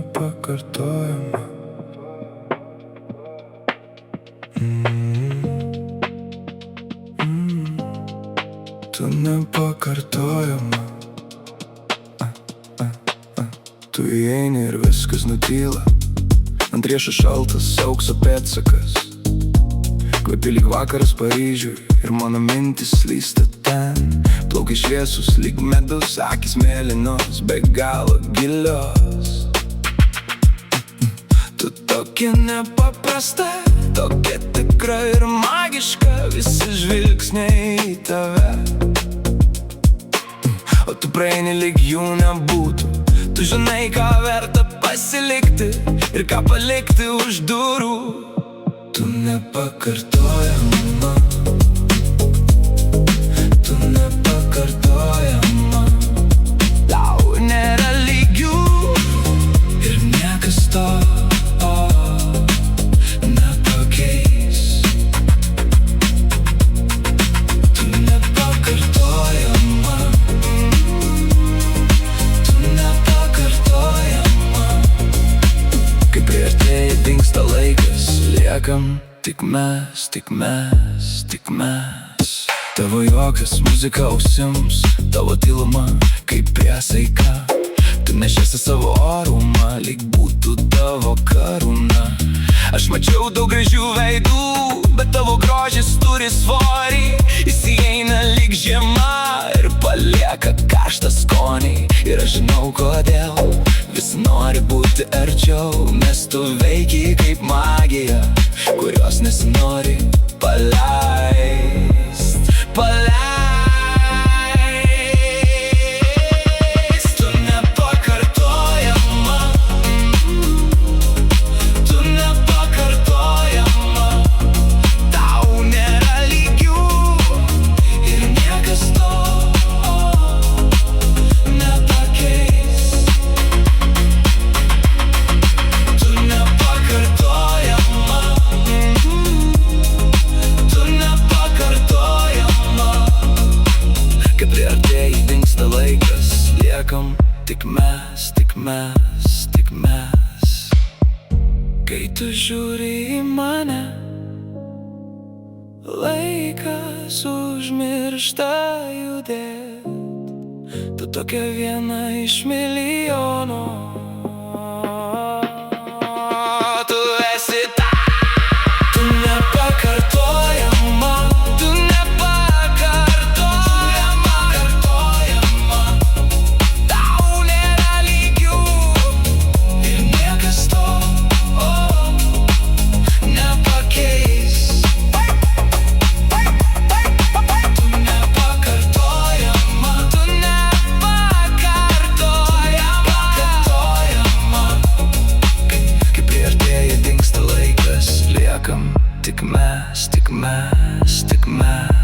nepakartojama. Tu nepakartojama. Tu įeini ir viskas nutyla. Ant riešo šaltas aukso pėdsakas. Kvapi lyg vakaras Paryžiui ir mano mintis slysta ten. Plaukai šviesus lyg medus, akys mėlynos, be galo gilios. Tu tokia nepaprasta, tokia tikra ir magiška, visi žvilgsniai į tave. O tu praeini lyg jų nebūtų. Tu žinai, ką verta pasilikti ir ką palikti už durų. Tu nepakartojama. Tu nepakartojama. Tau nėra lygių ir niekas to nepakeis. Tu nepakartojama. Tu nepakartojama. Kai priartėja dingsta laikas, liekam tik mes, tik mes, tik mes. Tavo juokas, muzika ausims, tavo tyluma kaip priesaika. Tu nešiesi savo orumą, lyg būtų tavo karūna. Aš mačiau daug gražių veidų, bet tavo grožis turi svorį. Jis įeina lyg žiema ir palieka karštą skonį. Ir aš žinau kodėl, vis nori būti arčiau, nes tu veiki kaip magija, kurios nesinori paleist. Tu nepakartojama. Tu nepakartojama. Tau nėra lygių ir niekas to nepakeis. Tu nepakartojama. Tu nepakartojama. Kai priartėja dingsta laikas, liekam tik mes, tik mes, tik mes. Kai tu žiūri į mane, laikas užmiršta judėt. Tu tokia viena iš milijono. Tu esi ta. Tu nepakartojama. Tu nepakartojama. Tau nėra lygių ir niekas to nepakeis. Tu nepakartojama. Tu nepakartojama. Kai priartėja dingsta laikas, liekam tik mes, tik mes, tik mes.